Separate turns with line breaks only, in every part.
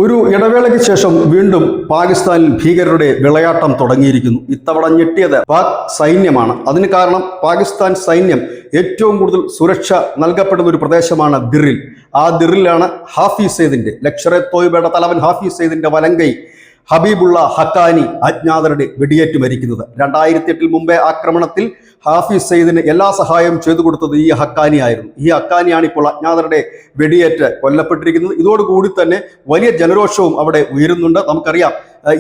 ഒരു ഇടവേളയ്ക്ക് ശേഷം വീണ്ടും പാകിസ്ഥാനിൽ ഭീകരരുടെ വിളയാട്ടം തുടങ്ങിയിരിക്കുന്നു. ഇത്തവണ ഞെട്ടിയത് പാക് സൈന്യമാണ്. അതിന് കാരണം പാകിസ്ഥാൻ സൈന്യം ഏറ്റവും കൂടുതൽ സുരക്ഷ നൽകപ്പെടുന്ന ഒരു പ്രദേശമാണ് ദിറിൽ. ആ ദിറിലാണ് ഹാഫിസ് സയ്യിദിന്റെ ലഷ്കർ എ തോയ്ബയുടെ തലവൻ ഹാഫിസ് സയ്യിദിന്റെ വലങ്കൈ ഹബീബുള്ള ഹക്കാനി അജ്ഞാതരുടെ വെടിയേറ്റ് മരിക്കുന്നത്. 2008 മുമ്പേ ആക്രമണത്തിൽ ഹാഫിസ് സയ്യിദിന് എല്ലാ സഹായവും ചെയ്തു കൊടുത്തത് ഈ ഹക്കാനി ആയിരുന്നു. ഈ ഹക്കാനിയാണ് ഇപ്പോൾ അജ്ഞാതരുടെ വെടിയേറ്റ് കൊല്ലപ്പെട്ടിരിക്കുന്നത്. ഇതോടുകൂടി തന്നെ വലിയ ജനരോഷവും അവിടെ ഉയരുന്നുണ്ട്. നമുക്കറിയാം,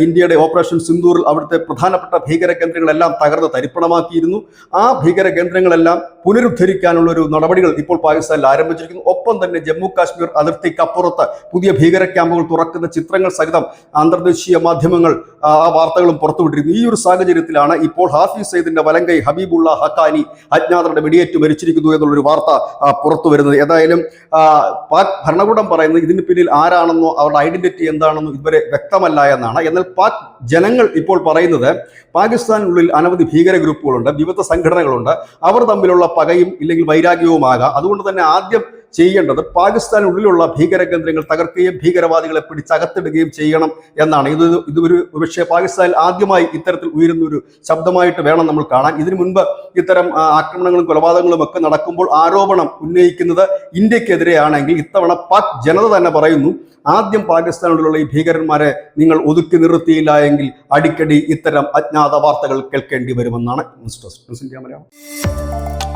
ഇന്ത്യയുടെ ഓപ്പറേഷൻ സിന്ദൂറിൽ അവിടുത്തെ പ്രധാനപ്പെട്ട ഭീകര കേന്ദ്രങ്ങളെല്ലാം തകർന്ന് തരിപ്പണമാക്കിയിരുന്നു. ആ ഭീകര കേന്ദ്രങ്ങളെല്ലാം പുനരുദ്ധരിക്കാനുള്ള ഒരു നടപടികൾ ഇപ്പോൾ പാകിസ്ഥാനിൽ ആരംഭിച്ചിരിക്കുന്നു. ഒപ്പം തന്നെ ജമ്മു കാശ്മീർ അതിർത്തിക്കപ്പുറത്ത് പുതിയ ഭീകര ക്യാമ്പുകൾ തുറക്കുന്ന ചിത്രങ്ങൾ സഹിതം അന്തർദേശീയ മാധ്യമങ്ങൾ ആ വാർത്തകളും പുറത്തുവിട്ടിരിക്കുന്നു. ഈ ഒരു സാഹചര്യത്തിലാണ് ഇപ്പോൾ ഹാഫിസ് സയ്യിദിന്റെ വലങ്കൈ ഹബീബുള്ള ഹക്കാനി അജ്ഞാതരുടെ വെടിയേറ്റ് മരിച്ചിരിക്കുന്നു എന്നുള്ളൊരു വാർത്ത പുറത്തു വരുന്നത്. ഏതായാലും പാക് ഭരണകൂടം പറയുന്നത് ഇതിന് പിന്നിൽ ആരാണെന്നോ അവരുടെ ഐഡന്റിറ്റി എന്താണെന്നോ ഇതുവരെ വ്യക്തമല്ല എന്നാണ്. എന്നാൽ പാക് ജനങ്ങൾ ഇപ്പോൾ പറയുന്നത് പാകിസ്ഥാനുള്ളിൽ അനവധി ഭീകര ഗ്രൂപ്പുകളുണ്ട്, വിവിധ സംഘടനകളുണ്ട്. അവർ തമ്മിലുള്ള പകയും ഇല്ലെങ്കിൽ വൈരാഗ്യവുമാകാം. അതുകൊണ്ട് തന്നെ ആദ്യം ചെയ്യേണ്ടത് പാകിസ്ഥാനുള്ളിലുള്ള ഭീകര കേന്ദ്രങ്ങൾ തകർക്കുകയും ഭീകരവാദികളെ പിടിച്ചകത്തിടുകയും ചെയ്യണം എന്നാണ്. ഇതൊരു പക്ഷേ പാകിസ്ഥാനിൽ ആദ്യമായി ഇത്തരത്തിൽ ഉയരുന്ന ഒരു ശബ്ദമായിട്ട് വേണം നമ്മൾ കാണാൻ. ഇതിനു മുൻപ് ഇത്തരം ആക്രമണങ്ങളും കൊലപാതകങ്ങളും ഒക്കെ നടക്കുമ്പോൾ ആരോപണം ഉന്നയിക്കുന്നത് ഇന്ത്യക്കെതിരെയാണെങ്കിൽ ഇത്തവണ പാക് ജനത തന്നെ പറയുന്നു, ആദ്യം പാകിസ്ഥാനുള്ളിലുള്ള ഈ ഭീകരന്മാരെ നിങ്ങൾ ഒതുക്കി നിർത്തിയില്ല എങ്കിൽ അടിക്കടി ഇത്തരം അജ്ഞാത വാർത്തകൾ കേൾക്കേണ്ടി വരുമെന്നാണ്. News desk, news India Malayalam.